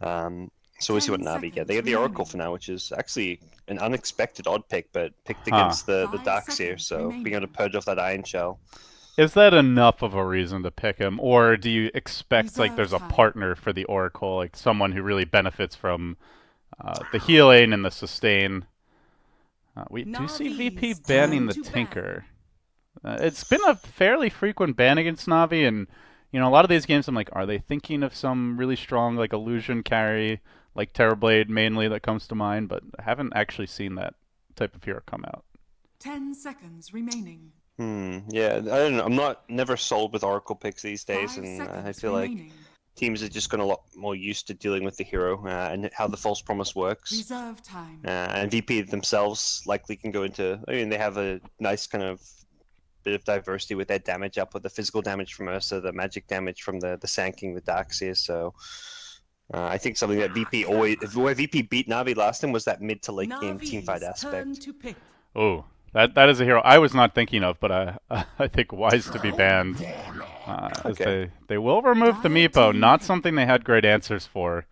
So we'll see what 10 Navi get. They seconds get the Oracle remaining. for now, which is actually an unexpected odd pick, but picked Huh. against the 5 Darkseer, seconds so being able to remaining. purge off that Iron Shell. Is that enough of a reason to pick him, or do you expect like Reserve there's a time. partner for the Oracle, like someone who really benefits from the healing and the sustain? We do see VP Navi's banning turn the to ban. Tinker. It's been a fairly frequent ban against Navi, and a lot of these games I'm like, are they thinking of some really strong like illusion carry, like Terrorblade mainly that comes to mind, but I haven't actually seen that type of hero come out. 10 seconds remaining. Yeah, I don't know. I'm never sold with Oracle picks these days, 5 and I seconds feel like remaining. teams are just gotten a lot more used to dealing with the hero and how the false promise works. Reserve time. And VP themselves likely can go into. I mean, they have a nice kind of bit of diversity with their damage up, with the physical damage from Ursa, the magic damage from the Sanking, the Darkseer. So I think something that VP always, where VP beat Navi last time, was that mid to late game teamfight Navi's turn aspect. to pick. Oh, that is a hero I was not thinking of, but I think wise to be banned, as Okay. they will remove the Dire Meepo, team not pick. something they had great answers for,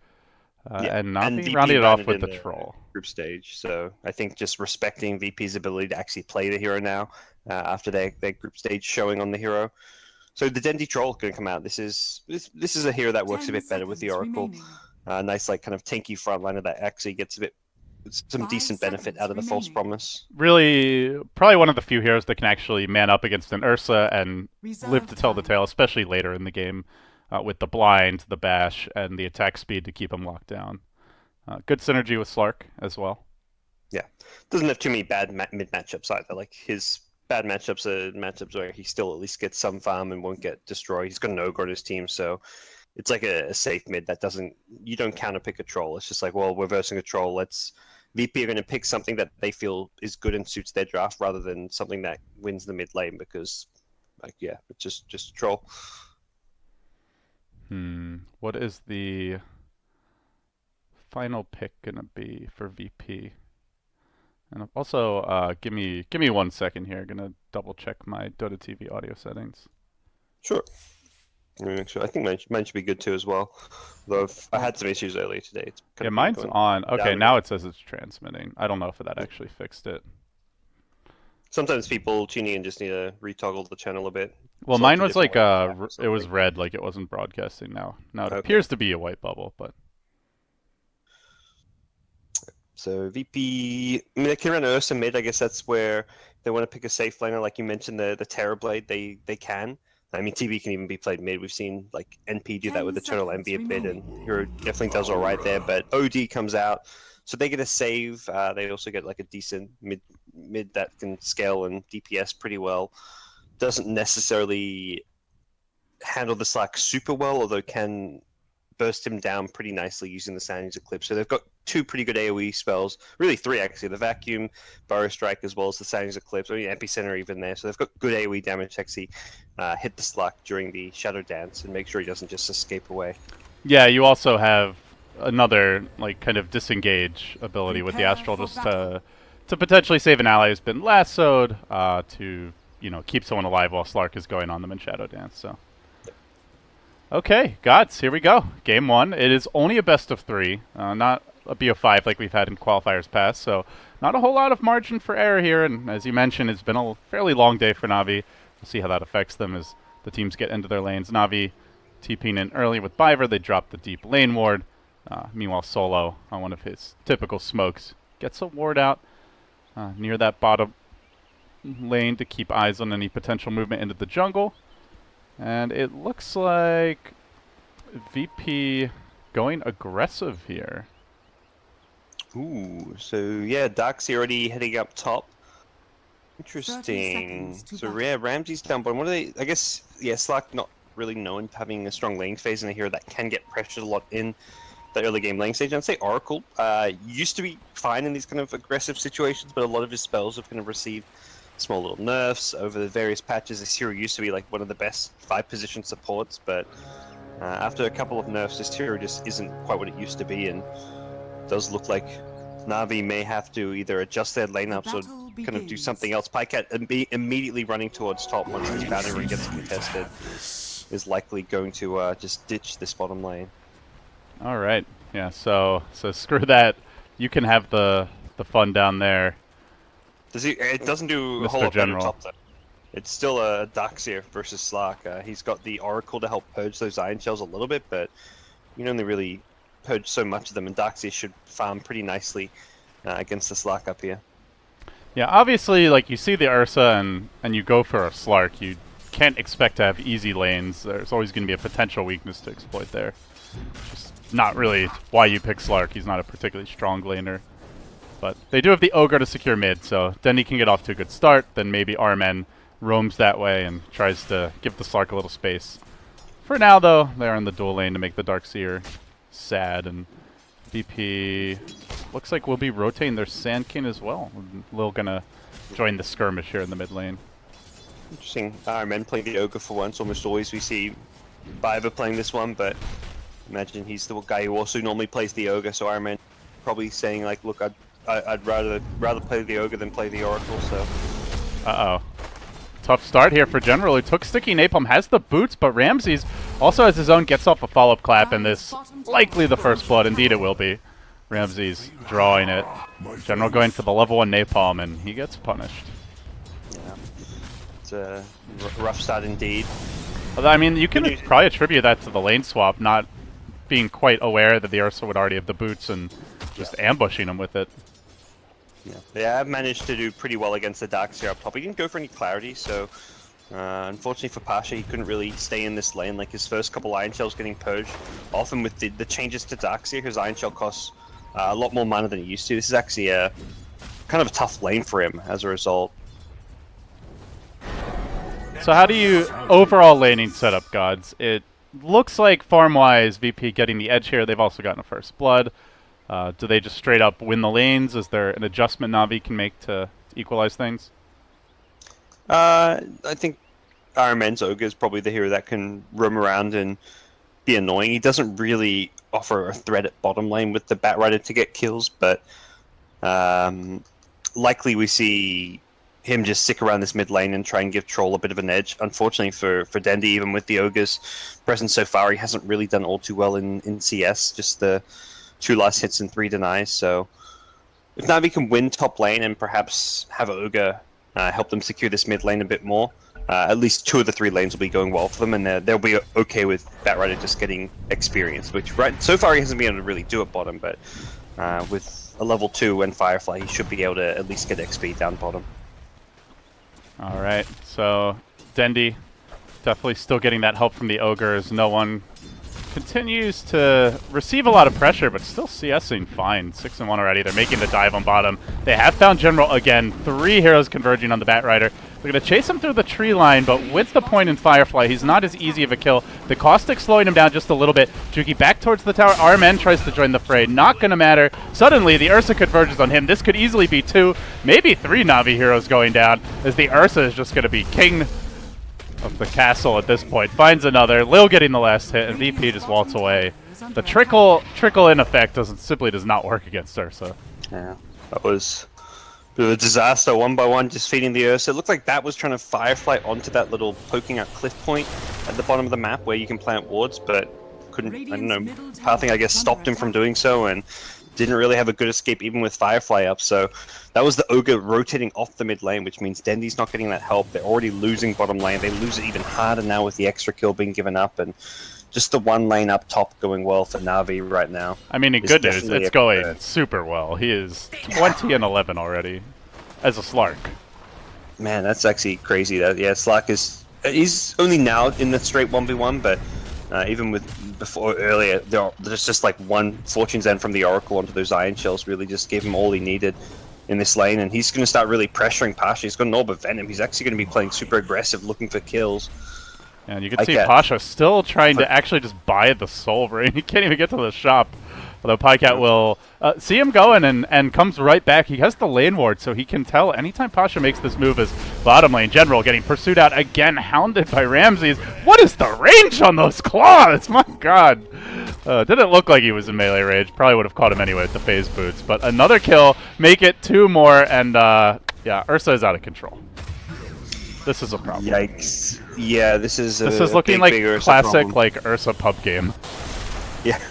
Yeah, and and Navi VP rounded it ran off it with in the the troll. group stage, so I think just respecting VP's ability to actually play the hero now after their group stage showing on the hero. So the Dendi Troll can come out. This is a hero that works a 10 bit better with the seconds Oracle. remaining. Nice like kind of tanky frontliner that actually gets some 5 decent benefit out seconds of the false remaining. promise. Really, probably one of the few heroes that can actually man up against an Ursa and live Reserve to tell the time. tale, especially later in the game, with the blind, the bash, and the attack speed to keep him locked down. Good synergy with Slark as well. Yeah, doesn't have too many bad mid matchups either. Like his bad matchups are matchups where he still at least gets some farm and won't get destroyed. He's got an ogre on his team, so it's like a safe mid that doesn't, you don't counter pick a troll. It's just like, well, we're versing a troll. Let's VP are going to pick something that they feel is good and suits their draft rather than something that wins the mid lane because, like, yeah, it's just a troll. What is the final pick gonna be for VP? And also, give me 1 second here. Gonna double check my Dota TV audio settings. Sure. Sure. I think mine should be good too as well. Though I had some issues earlier today. It's kind Yeah, of been mine's going on. Okay, down now again. it says it's transmitting. I don't know if that actually fixed it. Sometimes people tuning in just need to retoggle the channel a bit, Well, mine select a was different like way to attack or it was something. red, like it wasn't broadcasting now. Now it Okay. appears to be a white bubble, but So VP, I mean, they can run Ursa mid. I guess that's where they want to pick a safe laner, like you mentioned, the Terrorblade. They can. I mean, TB can even be played mid. We've seen like NP do that with 10 Eternal seconds Envy a bit, remaining. and Hero definitely does all right there. But OD comes out, so they get a save. They also get like a decent mid that can scale and DPS pretty well. Doesn't necessarily handle the Slack super well, although can burst him down pretty nicely using the Soundings Eclipse. So they've got two pretty good AoE spells, really three actually: the Vacuum, Burrow Strike, as well as the Soundings Eclipse. I mean, Epicenter even there. So they've got good AoE damage to actually hit the Slack during the Shadow Dance and make sure he doesn't just escape away. yeah, you also have another like kind of disengage ability with the Prepare Astral for just battle. to potentially save an ally who's been lassoed, to keep someone alive while Slark is going on them in Shadow Dance. So okay, gods, here we go. Game one. It is only a best of three, not a BO5 like we've had in qualifiers past, so not a whole lot of margin for error here. And as you mentioned, it's been a fairly long day for Navi. We'll see how that affects them as the teams get into their lanes. Navi TPing in early with Biver. They drop the deep lane ward. Meanwhile, Solo, on one of his typical smokes, gets a ward out near that bottom lane to keep eyes on any potential movement into the jungle. And it looks like VP going aggressive here. Ooh, so yeah, Dark's already heading up top. 30 Interesting. seconds to So battle. yeah, Ramsey's down bottom. What are they? I guess yeah, Slack not really known for having a strong laning phase in a hero that can get pressured a lot in the early game lane stage. I'd say Oracle used to be fine in these kind of aggressive situations, but a lot of his spells have kind of received small little nerfs over the various patches. This hero used to be like one of the best 5-position supports, but after a couple of nerfs, this hero just isn't quite what it used to be, and does look like Navi may have to either adjust their The lineups or battle kind of do something begins. else. Pycat immediately running towards top once this boundary ring gets contested is likely going to just ditch this bottom lane. All right. Yeah, so screw that. You can have the fun down there. It doesn't do a Mr. whole lot better General. top though. It's still a Darkseer versus Slark. He's got the Oracle to help purge those Iron Shells a little bit, but you can only really purge so much of them, and Darkseer should farm pretty nicely against the Slark up here. Yeah, obviously, like, you see the Ursa and you go for a Slark. You can't expect to have easy lanes. There's always going to be a potential weakness to exploit there. Just not really why you pick Slark. He's not a particularly strong laner. But they do have the Ogre to secure mid, so Dendy can get off to a good start. Then maybe Armen roams that way and tries to give the Slark a little space. For now, though, they're in the dual lane to make the Darkseer sad, and VP looks like we'll be rotating their Sand King as well. Lil gonna join the skirmish here in the mid lane. Interesting. Armen playing the Ogre for once. Almost always we see Biver playing this one, but imagine he's the guy who also normally plays the Ogre, so Armen probably saying like, look, I'd rather play the Ogre than play the Oracle, so... Uh-oh. Tough start here for General, who took Sticky Napalm, has the boots, but Ramses also has his own, gets off a follow-up clap, and this likely the first blood. Indeed it will be. Ramses drawing it. General going for the level 1 Napalm, and he gets punished. Yeah. It's a rough start indeed. Although, I mean, you can probably attribute that to the lane swap, not being quite aware that the Ursa would already have the boots and just ambushing him with it. Yeah, I've managed to do pretty well against the Darkseer up top. He didn't go for any clarity, so unfortunately for Pasha, he couldn't really stay in this lane. Like, his first couple Iron Shells getting purged. Often with the changes to Darkseer, his Iron Shell costs a lot more mana than it used to. This is actually a kind of a tough lane for him as a result. So how do you overall laning setup, Gods? It looks like farm-wise, VP getting the edge here. They've also gotten a first blood. Do they just straight up win the lanes? Is there an adjustment Navi can make to equalize things? I think Armen's Ogre is probably the hero that can roam around and be annoying. He doesn't really offer a threat at bottom lane with the Batrider to get kills, but likely we see him just stick around this mid lane and try and give Troll a bit of an edge. Unfortunately for Dendy, even with the Ogre's presence so far, he hasn't really done all too well in CS, just the 2 last hits and 3 denies, so if Navi can win top lane and perhaps have Ogre help them secure this mid lane a bit more, at least 2 of the 3 lanes will be going well for them, and they'll be okay with Batrider just getting experience, which so far he hasn't been able to really do at bottom, but with a level 2 and Firefly, he should be able to at least get XP down bottom. Alright, so Dendy definitely still getting that help from the Ogre as no one continues to receive a lot of pressure, but still CSing fine. 6-1 already. They're making the dive on bottom. They have found General again. 3 heroes converging on the Batrider. They're going to chase him through the tree line, but with the point in Firefly, he's not as easy of a kill. The Caustic slowing him down just a little bit. Juki back towards the tower. Armen tries to join the fray. Not going to matter. Suddenly, the Ursa converges on him. This could easily be 2, maybe 3 Navi heroes going down, as the Ursa is just going to be king of the castle at this point. Finds another. Lil getting the last hit, and VP just waltz away. The trickle in effect simply does not work against Ursa. Yeah, that was a bit of a disaster. 1 by 1, just feeding the Ursa. It looked like that was trying to Firefly onto that little poking out cliff point at the bottom of the map where you can plant wards, but couldn't. I don't know. Pathing, I guess, stopped him from doing so, and didn't really have a good escape even with Firefly up, so that was the Ogre rotating off the mid lane, which means Dendy's not getting that help. They're already losing bottom lane. They lose it even harder now with the extra kill being given up, and just the 1 lane up top going well for Navi right now. I mean, in good news, it's going super well. He is 20 and 11 already as a Slark. Man, that's actually crazy. Yeah, Slark he's only now in the straight 1v1, but even earlier, there's just like 1 Fortune's End from the Oracle onto those Iron Shells really just gave him all he needed in this lane, and he's going to start really pressuring Pasha. He's got an Orb of Venom. He's actually going to be playing super aggressive, looking for kills. And you can see Pasha still trying to actually just buy the Soul Ring. He can't even get to the shop. Although Pycat will see him going and comes right back. He has the lane ward, so he can tell anytime Pasha makes this move as bottom lane. General getting pursued out again, hounded by Ramses. What is the range on those claws? My god. Didn't look like he was in melee range. Probably would have caught him anyway with the phase boots. But another kill, make it 2 more, and yeah, Ursa is out of control. This is a problem. Yikes. Yeah, this is looking like classic like Ursa pub game. Yeah.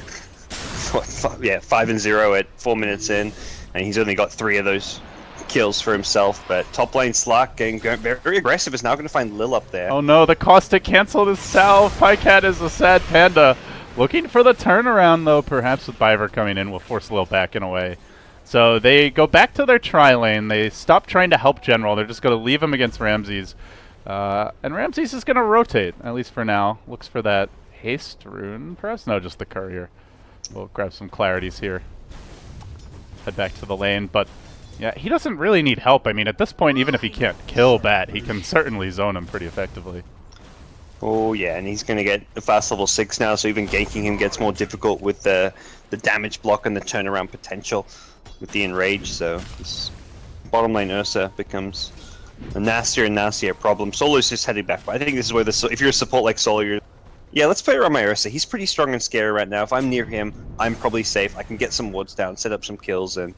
yeah, 5-0 at 4 minutes in, and he's only got 3 of those kills for himself. But top lane Slark getting very aggressive is now going to find Lil up there. Oh no, the caustic canceled his salve. Pycat is a sad panda. Looking for the turnaround though, perhaps with Biver coming in will force Lil back in a way. So they go back to their tri-lane. They stop trying to help General. They're just going to leave him against Ramses. And Ramses is going to rotate, at least for now. Looks for that haste rune. Perhaps no, just the courier. We'll grab some clarities here. Head back to the lane, but yeah, he doesn't really need help. I mean, at this point, even if he can't kill Bat, he can certainly zone him pretty effectively. Oh yeah, and he's going to get a fast level 6 now, so even ganking him gets more difficult with the damage block and the turnaround potential with the enrage. So this bottom lane Ursa becomes a nastier and nastier problem. Solo's just heading back, but I think this is where if you're a support like Solo, you're yeah, let's play around my Ursa. He's pretty strong and scary right now. If I'm near him, I'm probably safe. I can get some wards down, set up some kills, and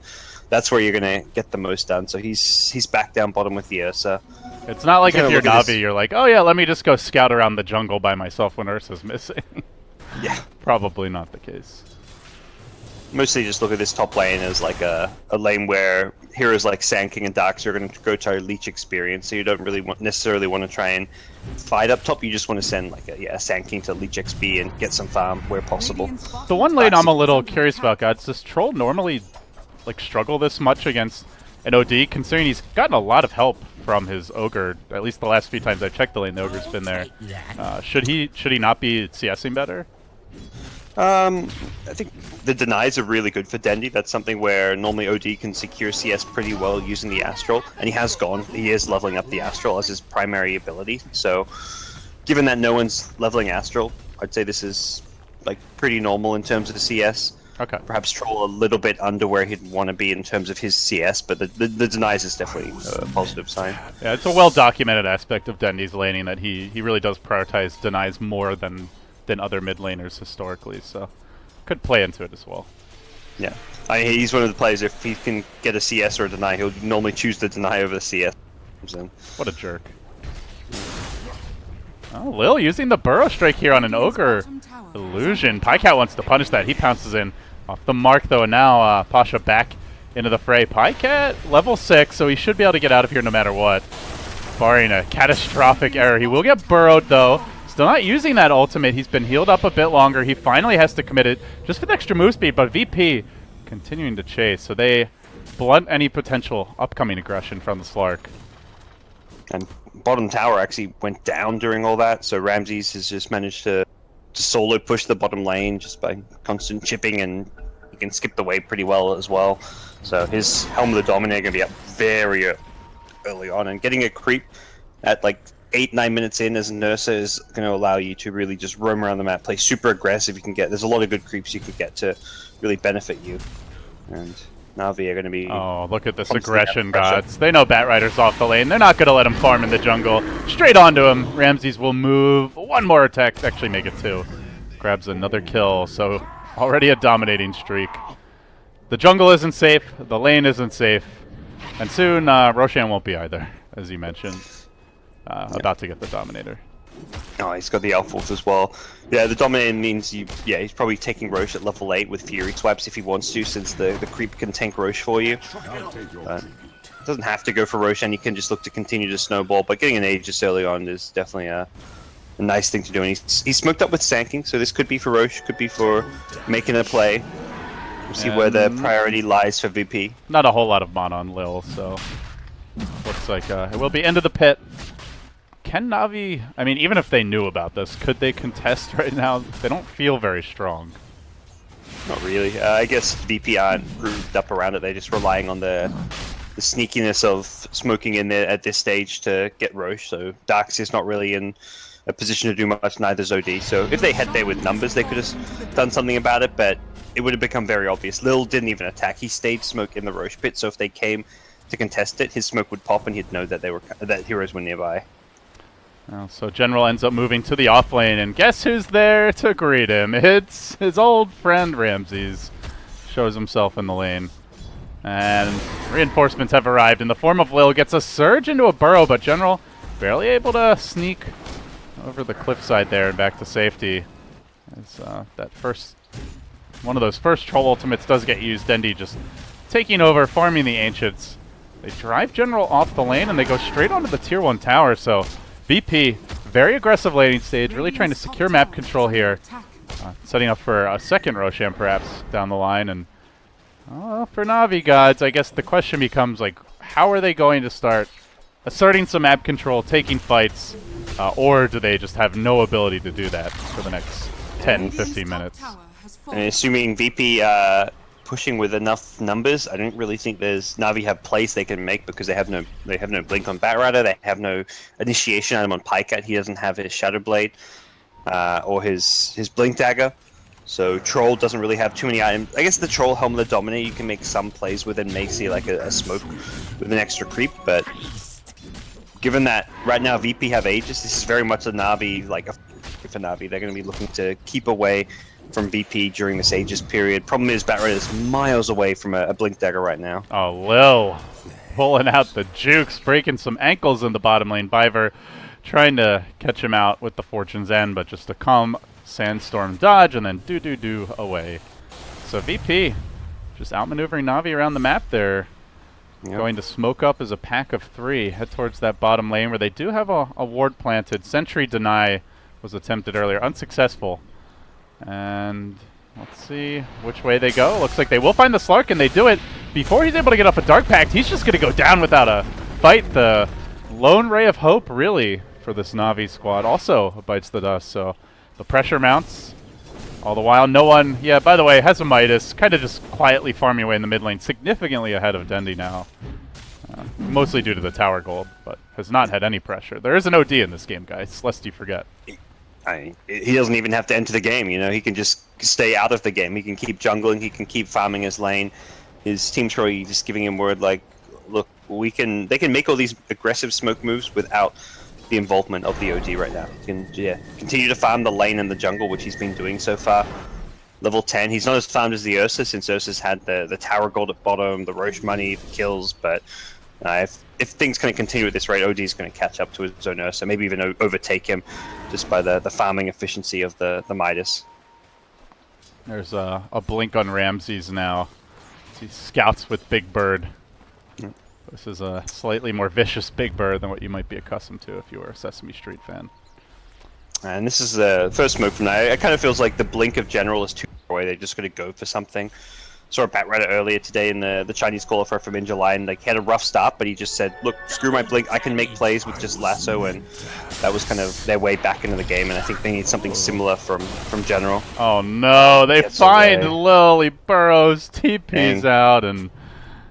that's where you're gonna get the most done. So he's back down bottom with the Ursa. It's not like if you're Navi, you're like, oh yeah, let me just go scout around the jungle by myself when Ursa's missing. Yeah. Probably not the case. Mostly just look at this top lane as like a lane where heroes like Sand King and Darks are going to go to leech experience, so you don't really necessarily want to try and fight up top. You just want to send like a Sand King to leech XP and get some farm where possible. The one lane I'm a little curious about, guys, does Troll normally like struggle this much against an OD, considering he's gotten a lot of help from his Ogre? At least the last few times I've checked the lane, the Ogre's been there. Should he not be CSing better? I think the denies are really good for Dendi. That's something where normally OD can secure CS pretty well using the Astral, and he is leveling up the Astral as his primary ability. So, given that no one's leveling Astral, I'd say this is like pretty normal in terms of the CS. Okay. Perhaps Troll a little bit under where he'd want to be in terms of his CS, but the denies is definitely a positive sign. Yeah, it's a well-documented aspect of Dendi's laning that he really does prioritize denies more than other mid laners historically, so could play into it as well. Yeah, he's one of the players, if he can get a CS or a deny, he'll normally choose the deny over the CS. What a jerk. Oh, Lil using the Burrow Strike here on an Ogre illusion. Pycat wants to punish that. He pounces in off the mark though, and now Pasha back into the fray. Pycat level 6, so he should be able to get out of here no matter what, barring a catastrophic error. He will get burrowed though. Still not using that ultimate. He's been healed up a bit longer. He finally has to commit it just for the extra move speed, but VP continuing to chase, so they blunt any potential upcoming aggression from the Slark. And bottom tower actually went down during all that, so Ramses has just managed to solo push the bottom lane just by constant chipping, and he can skip the wave pretty well as well. So his Helm of the Dominator going to be up very early on, and getting a creep at like 8-9 minutes in as a Nursa is going to allow you to really just roam around the map, play super aggressive. You can get, there's a lot of good creeps you could get to really benefit you. And Navi are going to be... Oh, look at this aggression, gods. They know Batrider's off the lane. They're not going to let him farm in the jungle. Straight onto him. Ramses will move. One more attack to actually make it 2. Grabs another kill, so already a dominating streak. The jungle isn't safe. The lane isn't safe. And soon, Roshan won't be either, as you mentioned. About to get the Dominator. Oh, he's got the Elf as well. Yeah, the Dominator means he's probably taking Roche at level 8 with Fury swipes if he wants to, since the creep can tank Roche for you. Doesn't have to go for Roche, and you can just look to continue to snowball, but getting an Aegis early on is definitely a nice thing to do. And he's smoked up with Sand King, so this could be for Roche, could be for making a play. We'll see where the priority lies for VP. Not a whole lot of mana on Lil, so looks like it will be into the pit. Can Navi, I mean, even if they knew about this, could they contest right now? They don't feel very strong. Not really. I guess VP aren't grouped up around it. They're just relying on the sneakiness of smoking in there at this stage to get Roche. So Darks is not really in a position to do much, neither is OD. So if they had there with numbers, they could have done something about it, but it would have become very obvious. Lil didn't even attack. He stayed smoke in the Roche pit, so if they came to contest it, his smoke would pop and he'd know that that heroes were nearby. Well, so General ends up moving to the off lane, and guess who's there to greet him? It's his old friend Ramses. Shows himself in the lane. And reinforcements have arrived in the form of Lil. Gets a surge into a burrow, but General barely able to sneak over the cliffside there and back to safety. As that first one of those first troll ultimates does get used. Dendi just taking over, farming the Ancients. They drive General off the lane, and they go straight onto the Tier 1 tower, so VP, very aggressive laning stage, really trying to secure map control here. Setting up for a second Roshan, perhaps, down the line. And for Navi gods, I guess the question becomes, like, how are they going to start asserting some map control, taking fights, or do they just have no ability to do that for the next 10, 15 minutes? And assuming VP pushing with enough numbers, I don't really think there's Navi have plays they can make because they have no blink on Batrider, they have no initiation item on Pycat. He doesn't have his Shadow Blade or his Blink Dagger. So Troll doesn't really have too many items. I guess the Troll Helmet of Dominate you can make some plays with and make see like a smoke with an extra creep, but given that right now VP have Aegis, this is very much a Navi, like for Navi. They're going to be looking to keep away from VP during this Aegis period. Problem is Batrider is miles away from a Blink Dagger right now. Oh, Lil pulling out the jukes, breaking some ankles in the bottom lane. Biver trying to catch him out with the Fortune's End, but just a calm Sandstorm dodge and then do away. So VP just outmaneuvering Navi around the map there. Yep. Going to smoke up as a pack of 3, head towards that bottom lane where they do have a ward planted. Sentry Deny was attempted earlier, unsuccessful. And let's see which way they go. Looks like they will find the Slark, and they do it. Before he's able to get off a Dark Pact, he's just going to go down without a fight. The lone ray of hope, really, for this Navi squad also bites the dust. So the pressure mounts. All the while, no one, yeah, by the way, has a Midas, kind of just quietly farming away in the mid lane, significantly ahead of Dendi now. Mostly due to the tower gold, but has not had any pressure. There is an OD in this game, guys, lest you forget. He doesn't even have to enter the game, you know, he can just stay out of the game. He can keep jungling, he can keep farming his lane. His team's probably just giving him word like, look, they can make all these aggressive smoke moves without the involvement of the OD right now. He can continue to farm the lane and the jungle, which he's been doing so far. Level 10, he's not as farmed as the Ursa, since Ursa's had the tower gold at bottom, the Roche money, the kills, but if things kind of continue at this rate, OD is going to catch up to his own Ursa, maybe even overtake him just by the farming efficiency of the Midas. There's a blink on Ramses now. He scouts with Big Bird. Yep. This is a slightly more vicious Big Bird than what you might be accustomed to if you were a Sesame Street fan. And this is the first smoke from now. It kind of feels like the blink of General is too far away. They're just going to go for something. Saw a Batrider earlier today in the Chinese qualifier from in July, and like, he had a rough start, but he just said, look, screw my blink, I can make plays with just lasso, and that was kind of their way back into the game, and I think they need something similar from General. Oh no, they find Lil, he burrows, TP's out, and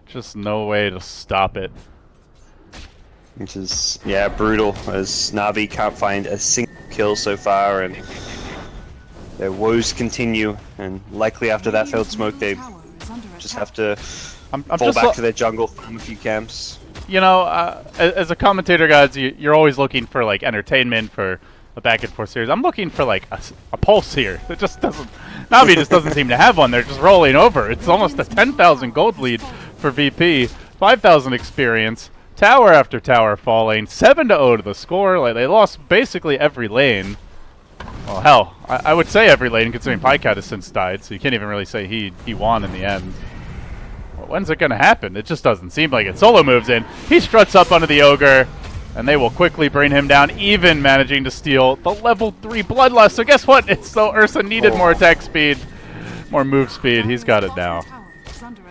just no way to stop it. Which is, yeah, brutal, as Navi can't find a single kill so far, and their woes continue, and likely after that failed smoke, they just have to fall back to their jungle, farm a few camps. You know, as a commentator, guys, you're always looking for, like, entertainment, for a back-and-forth series. I'm looking for, like, a pulse here. It just doesn't... Navi just doesn't seem to have one. They're just rolling over. It's almost a 10,000 gold lead for VP, 5,000 experience, tower after tower falling, 7-0 to the score. Like, they lost basically every lane. Well, hell, I would say every lane, considering Pycat has since died, so you can't even really say he won in the end. Well, when's it going to happen? It just doesn't seem like it. Solo moves in. He struts up onto the Ogre, and they will quickly bring him down, even managing to steal the level 3 Bloodlust. So guess what? It's so Ursa needed more attack speed, more move speed. He's got it now.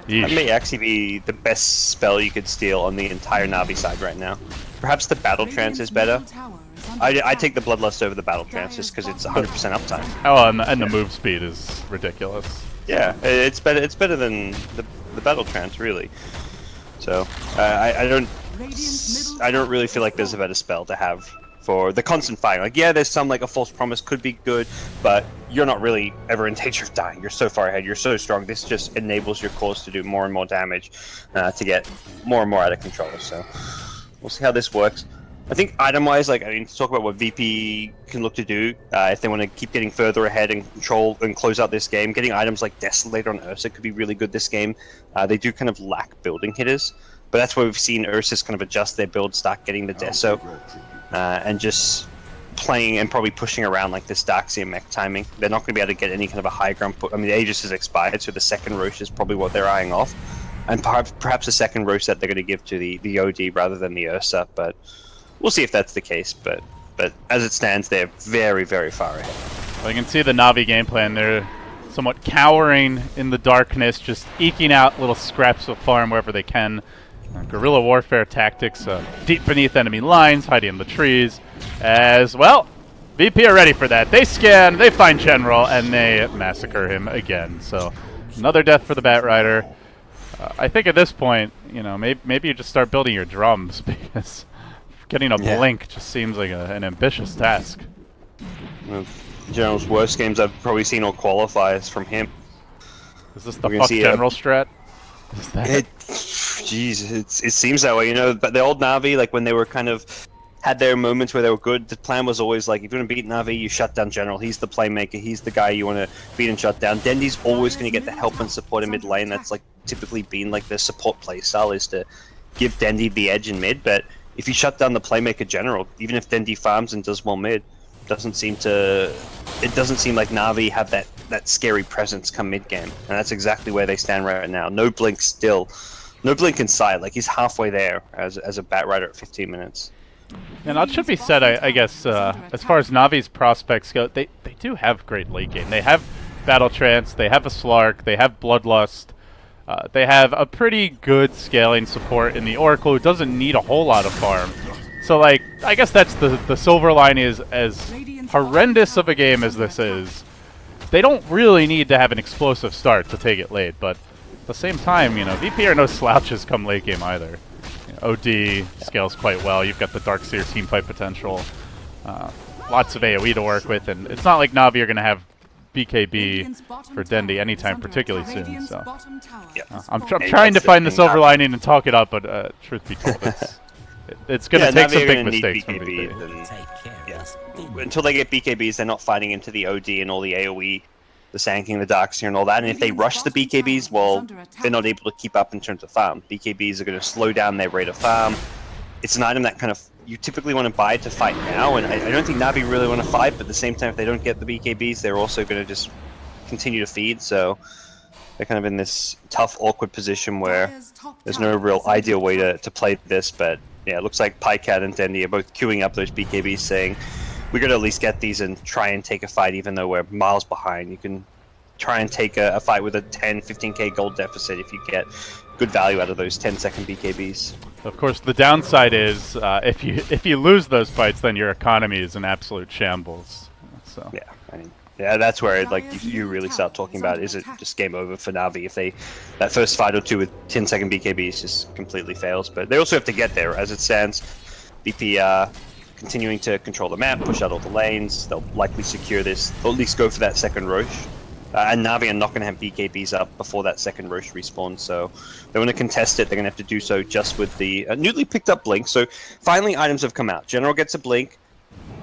That may actually be the best spell you could steal on the entire Navi side right now. Perhaps the Battle Trance is better. I take the Bloodlust over the Battle Trance just because it's 100% uptime. Oh, and the move speed is ridiculous. Yeah, it's better. It's better than the Battle Trance, really. So I don't really feel like there's a better spell to have for the constant fighting. Like, yeah, there's some, like, a False Promise could be good, but you're not really ever in danger of dying. You're so far ahead. You're so strong. This just enables your cores to do more and more damage to get more and more out of control. So we'll see how this works. I think item-wise, like, I mean, to talk about what VP can look to do if they want to keep getting further ahead and control and close out this game. Getting items like Desolator on Ursa could be really good this game. They do kind of lack building hitters, but that's where we've seen Ursus kind of adjust their build, start getting the Deso, and just playing and probably pushing around like this Darkseer mech timing. They're not going to be able to get any kind of a high ground put. I mean, the Aegis has expired, so the second Rosh is probably what they're eyeing off. And perhaps the second Rosh that they're going to give to the OD rather than the Ursa, but we'll see if that's the case. But as it stands, they're very, very far ahead. Well, you can see the Navi game plan. They're somewhat cowering in the darkness, just eking out little scraps of farm wherever they can. Guerrilla warfare tactics, deep beneath enemy lines, hiding in the trees. As well, VP are ready for that. They scan, they find General, and they massacre him again. So another death for the Batrider. I think at this point, you know, maybe you just start building your drums, because getting a blink just seems like an ambitious task. General's worst games I've probably seen all qualifiers from him. Is this the fuck General strat? Is that Jeez, it seems that way, you know. But the old Navi, like when they were kind of had their moments where they were good, the plan was always like, if you want to beat Navi, you shut down General. He's the playmaker. He's the guy you want to beat and shut down. Dendi's always going to get the help and support in mid lane. That's like typically been like their support play style, is to give Dendi the edge in mid. But if you shut down the playmaker General, even if Dendi farms and does well mid, it doesn't seem like Navi have that scary presence come mid game, and that's exactly where they stand right now. No blink still, no blink inside. Like he's halfway there as a Batrider at 15 minutes. And that should be said, I guess, as far as Navi's prospects go, they do have great late game. They have Battle Trance, they have a Slark, they have Bloodlust, they have a pretty good scaling support in the Oracle who doesn't need a whole lot of farm. So, like, I guess that's the silver line is, as horrendous of a game as this is, they don't really need to have an explosive start to take it late, but at the same time, you know, VP are no slouches come late game either. OD scales quite well. You've got the Darkseer teamfight potential. Lots of AoE to work with, and it's not like Navi are going to have BKB for Dendi anytime particularly soon. So I'm trying to find the silver lining and talk it up, but truth be told, it's going to take some big mistakes from VP. Until they get BKBs, they're not fighting into the OD and all the AoE, the Sand the Darkseer and all that. And if they rush the BKBs, well, they're not able to keep up in terms of farm. BKBs are going to slow down their rate of farm. It's an item that kind of you typically want to buy to fight now, and I don't think Navi really want to fight, but at the same time, if they don't get the BKBs, they're also going to just continue to feed, so they're kind of in this tough, awkward position where there's no real ideal way to play this, but yeah, it looks like Pycat and Dendi are both queuing up those BKBs, saying, we got to at least get these and try and take a fight, even though we're miles behind. You can try and take a fight with a 10, 15k gold deficit if you get good value out of those 10-second BKBs. Of course, the downside is if you lose those fights, then your economy is an absolute shambles. So yeah, I mean, yeah, that's where you really start talking about, is it just game over for Navi if that first fight or two with 10-second BKBs just completely fails. But they also have to get there. As it stands, BP continuing to control the map, push out all the lanes. They'll likely secure this. They'll at least go for that second Rosh. And Navi are not going to have BKBs up before that second Rosh respawn, so they want to contest it. They're going to have to do so just with the newly picked up Blink. So finally items have come out. General gets a Blink,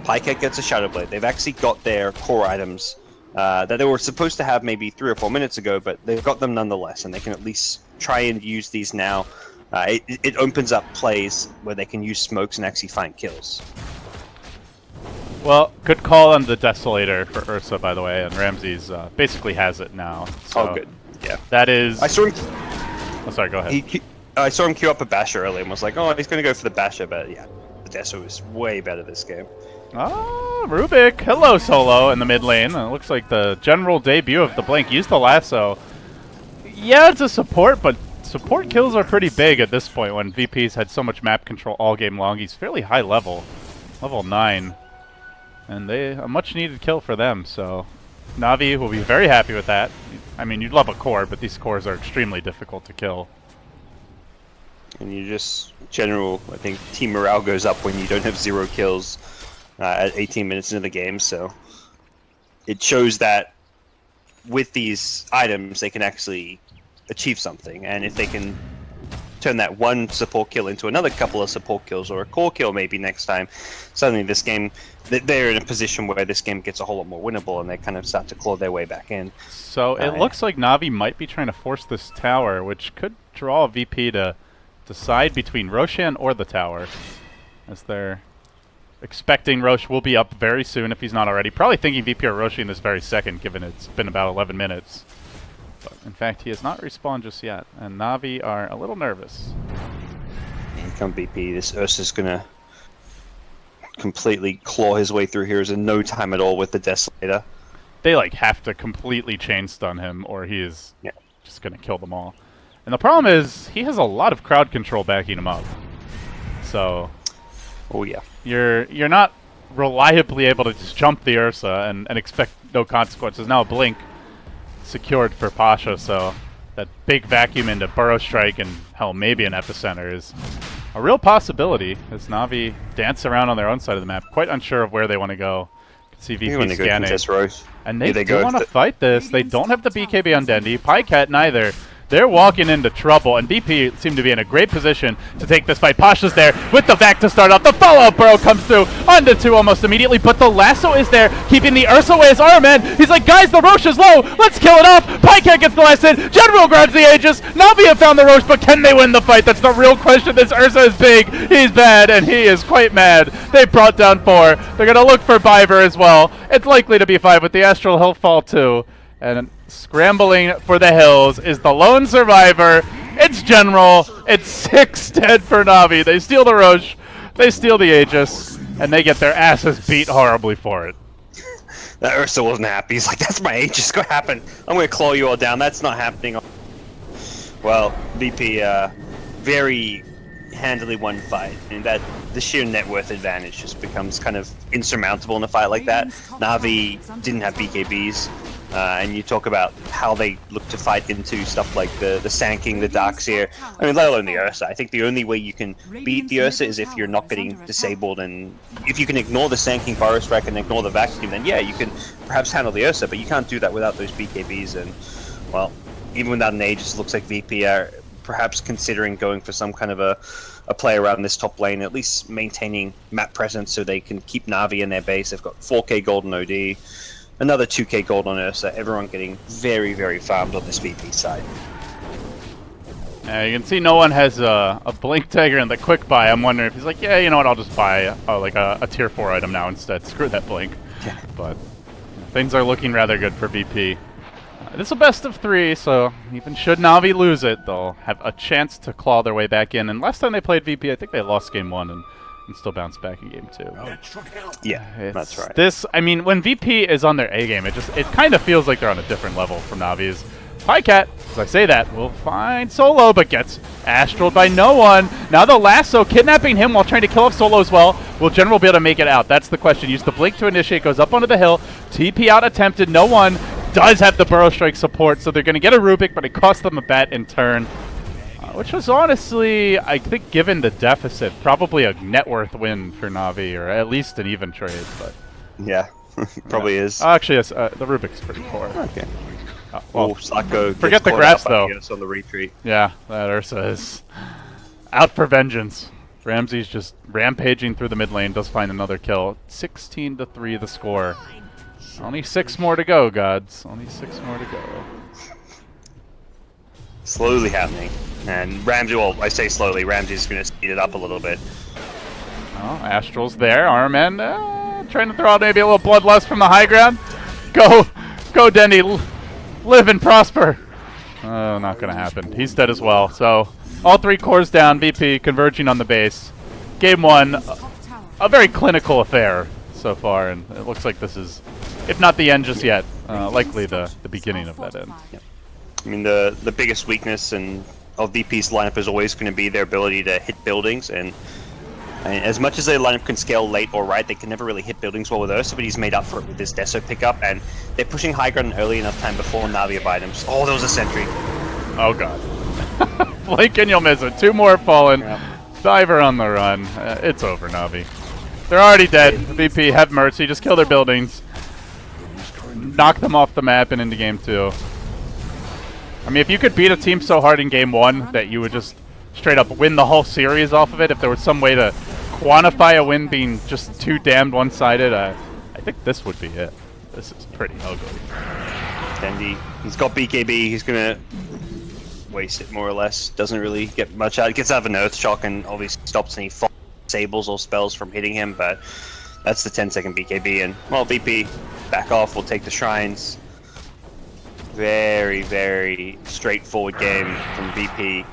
Pycat gets a Shadow Blade. They've actually got their core items that they were supposed to have maybe 3 or 4 minutes ago, but they've got them nonetheless, and they can at least try and use these now. It opens up plays where they can use smokes and actually find kills. Well, good call on the Desolator for Ursa, by the way, and Ramses basically has it now. So oh, good. Yeah. That is... I saw him... Oh, sorry, go ahead. I saw him queue up a Basher earlier and was like, oh, he's going to go for the Basher, but yeah, the Deso is way better this game. Oh, Rubik. Hello, Solo, in the mid lane. It looks like the general debut of the Blink. Use the lasso. Yeah, it's a support, but support kills are pretty big at this point when VP's had so much map control all game long. He's fairly high level. Level 9. And a much needed kill for them, so Navi will be very happy with that. I mean, you'd love a core, but these cores are extremely difficult to kill. And you just, I think team morale goes up when you don't have 0 kills at 18 minutes into the game, so it shows that with these items they can actually achieve something, and if they can turn that one support kill into another couple of support kills or a core kill maybe next time, suddenly this game, they're in a position where this game gets a whole lot more winnable and they kind of start to claw their way back in. So it looks like Navi might be trying to force this tower, which could draw a VP to decide between Roshan or the tower, as they're expecting Roche will be up very soon if he's not already. Probably thinking VP are Roshing this very second, given it's been about 11 minutes. But in fact, he has not respawned just yet, and Navi are a little nervous. Here come VP. This Ursa's gonna completely claw his way through here in no time at all with the Desolator. They like have to completely chain stun him, or he is Yeah. just gonna kill them all. And the problem is, he has a lot of crowd control backing him up. So, Oh yeah. you're not reliably able to just jump the Ursa and expect no consequences. Now a blink secured for Pasha, so that big vacuum into Burrow Strike and hell, maybe an Epicenter is a real possibility as Navi dance around on their own side of the map, quite unsure of where they want to go. See VP Go scanning. contest Roche. And they, Yeah, they do go want to to- fight this. They don't have the BKB on Dendy. Pycat neither. They're walking into trouble, and BP seem to be in a great position to take this fight. Pasha's there with the vac to start off. The follow-up Burrow comes through onto 2 almost immediately, but the lasso is there, keeping the Ursa away as Arman. He's like, guys, the Roche is low. Let's kill it off. Pycat gets the last hit. General grabs the Aegis. Navi have found the Roche, but can they win the fight? That's the real question. This Ursa is big. He's bad, and he is quite mad. They brought down 4. They're going to look for Biver as well. It's likely to be 5 with the Astral. He'll fall too. And scrambling for the hills is the lone survivor. It's General. It's 6 dead for Navi. They steal the Roche, they steal the Aegis, and they get their asses beat horribly for it. That Ursa wasn't happy. He's like, that's my Aegis. Go happen. I'm going to claw you all down. That's not happening. Well, VP very handily won fight, and that the sheer net worth advantage just becomes kind of insurmountable in a fight like that. Navi didn't have BKBs. And you talk about how they look to fight into stuff like the Sanking, the Darkseer, I mean, let alone the Ursa. I think the only way you can beat the Ursa is if you're not getting disabled, and if you can ignore the Sanking Burrow Strike and ignore the vacuum, then yeah, you can perhaps handle the Ursa, but you can't do that without those BKBs, and, well, even without an Aegis, it looks like VP are perhaps considering going for some kind of a play around this top lane, at least maintaining map presence so they can keep Navi in their base. They've got 4k gold on OD. Another 2k gold on Ursa, everyone getting very, very farmed on this VP side. You can see no one has a Blink Dagger and the Quick Buy. I'm wondering if he's like, yeah, you know what, I'll just buy like a tier 4 item now instead. Screw that Blink. Yeah. But things are looking rather good for VP. This is a best of 3, so even should Navi lose it, they'll have a chance to claw their way back in. And last time they played VP, I think they lost game 1 and still bounce back in game 2. Yeah, that's right. This, I mean, when VP is on their A game, it kind of feels like they're on a different level from Navi's. Pycat, as I say that, will find Solo, but gets astraled by no one. Now the lasso kidnapping him while trying to kill off Solo as well. Will General be able to make it out? That's the question. Use the blink to initiate, goes up onto the hill. TP out attempted, no one. Does have the Burrow Strike support, so they're going to get a Rubik, but it costs them a bat in turn. Which was honestly, I think, given the deficit, probably a net worth win for Navi, or at least an even trade. But yeah, probably is. Actually, yes, the Rubik's pretty poor. Okay. Well, Sacco forget the grass, though. On the retreat. Yeah, that Ursa is out for vengeance. Ramsey's just rampaging through the mid lane, does find another kill. 16-3 the score. Only 6 more to go, gods. Only 6 more to go. Slowly happening. And Ramsey, well, I say slowly, Ramsey's going to speed it up a little bit. Oh, Astral's there. Armen trying to throw out maybe a little bloodlust from the high ground. Go, Dendy. Live and prosper. Oh, not going to happen. He's dead as well. So, all 3 cores down. VP converging on the base. Game 1, a very clinical affair so far. And it looks like this is, if not the end just yet, likely the beginning of that end. Yep. I mean, the biggest weakness of VP's lineup is always going to be their ability to hit buildings, and as much as their lineup can scale late or right, they can never really hit buildings well with Ursa, but he's made up for it with this Deso pickup, and they're pushing high ground early enough time before Navi have items. Oh, there was a sentry. Oh, God. Blink and you'll miss it. 2 more fallen. Yep. Diver on the run. It's over, Navi. They're already dead. VP, have mercy. Just kill their buildings. Knock them off the map and into game 2. I mean, if you could beat a team so hard in game 1 that you would just straight up win the whole series off of it, if there was some way to quantify a win being just too damned one-sided, I think this would be it. This is pretty ugly. Dendy, he's got BKB, he's going to waste it more or less. Doesn't really get much out. He gets out of an Earth Shock and obviously stops and he falls. disables or spells from hitting him, but that's the 10-second BKB, and, well, VP, back off, we'll take the shrines. Very, very straightforward game from VP.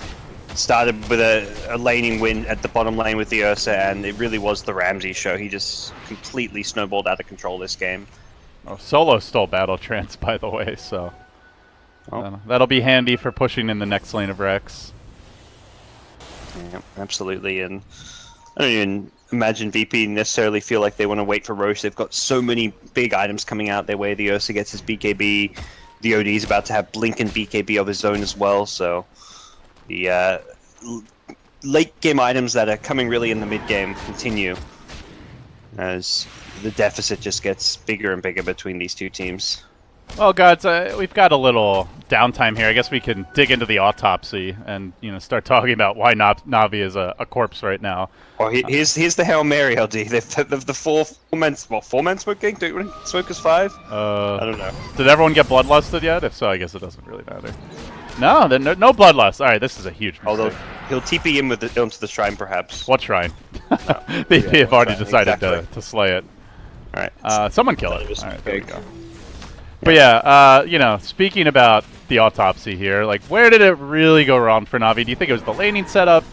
Started with a laning win at the bottom lane with the Ursa, and it really was the Ramsey show. He just completely snowballed out of control this game. Oh, Solo stole Battle Trance, by the way, so that'll be handy for pushing in the next lane of Rex. Yeah, absolutely, and I don't even imagine VP necessarily feel like they want to wait for Roche. They've got so many big items coming out their way. The Ursa gets his BKB. The OD is about to have Blink and BKB of his own as well, so the late game items that are coming really in the mid game continue as the deficit just gets bigger and bigger between these two teams. Well, gods, we've got a little downtime here. I guess we can dig into the autopsy and start talking about why Navi is a corpse right now. Well, here's the Hail Mary, LD. The four-man smoking? Do smoke is 5? I don't know. Did everyone get bloodlusted yet? If so, I guess it doesn't really matter. No, no bloodlust. All right, this is a huge mistake. Although he'll TP in onto the shrine, perhaps. What shrine? They have already decided to slay it. All right. Someone kill it. All right, there we go. But yeah, speaking about the autopsy here, like, where did it really go wrong for Navi? Do you think it was the laning setup?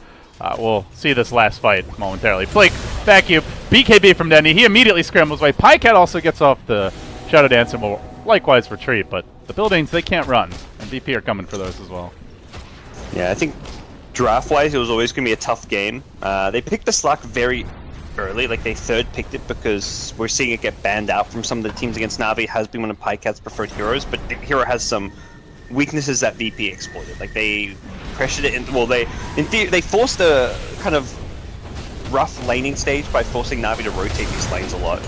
We'll see this last fight momentarily. Blake, vacuum, BKB from Denny. He immediately scrambles away. Pycat also gets off the Shadow Dance and will likewise retreat, but the buildings, they can't run, and VP are coming for those as well. Yeah, I think draft-wise, it was always going to be a tough game. They picked the Slack very early, like they third-picked it because we're seeing it get banned out from some of the teams against Navi. It has been one of Pycat's preferred heroes, but the hero has some weaknesses that VP exploited. Like, they pressured it in, well, they forced a kind of rough laning stage by forcing Navi to rotate these lanes a lot.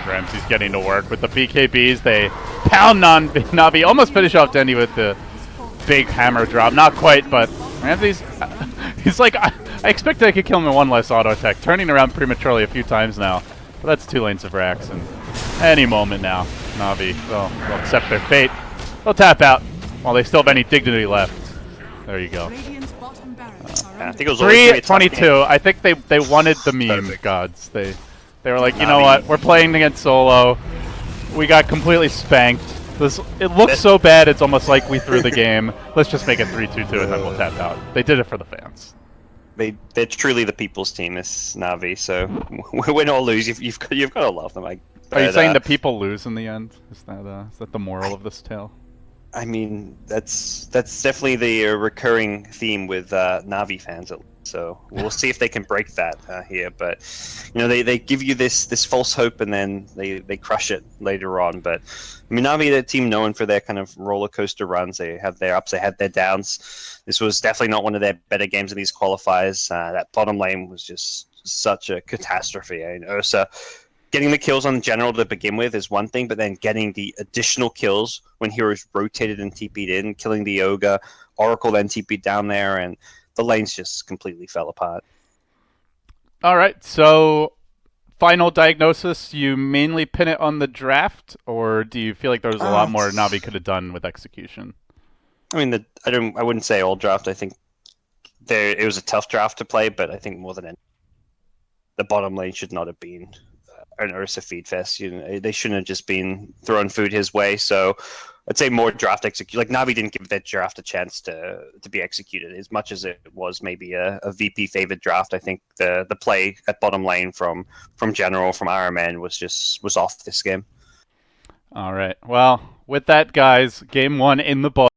Ramsey's getting to work with the BKBs. They pound on Navi, almost finish off Denny with the big hammer drop. Not quite, but Ramsey's, he's like, I expected I could kill him in one less auto attack, turning around prematurely a few times now. But that's 2 lanes of Rax, and any moment now, Navi, they'll accept their fate. They'll tap out while they still have any dignity left. There you go. I think it was 3-22. I think they wanted the meme, Perfect. Gods. They were like, you know what? We're playing against Solo. We got completely spanked. It looks so bad, it's almost like we threw the game. Let's just make it 3-2-2 and then we'll tap out. They did it for the fans. They're truly the people's team, this Navi, so win or lose, you've got to love them. Are you saying the people lose in the end? Is that the moral of this tale? I mean, that's definitely the recurring theme with Navi fans, at least. So we'll see if they can break that here. But they give you this false hope and then they crush it later on. But I mean, Navi are a team known for their kind of roller coaster runs. They have their ups, they have their downs. This was definitely not one of their better games in these qualifiers. That bottom lane was just such a catastrophe. I mean, Ursa getting the kills on general to begin with is one thing, but then getting the additional kills when heroes rotated and TP'd in, killing the Ogre, Oracle then TP'd down there, and the lanes just completely fell apart. All right, so final diagnosis, you mainly pin it on the draft, or do you feel like there was a lot more Navi could have done with execution? I mean, I wouldn't say all draft. I think it was a tough draft to play, but I think more than anything, the bottom lane should not have been an Ursa feed fest. They shouldn't have just been throwing food his way. So I'd say more draft execute. Like, Navi didn't give that draft a chance to be executed as much as it was maybe a VP favored draft. I think the play at bottom lane from General, from RMN was off this game. All right. Well, with that, guys, game 1 in the ball.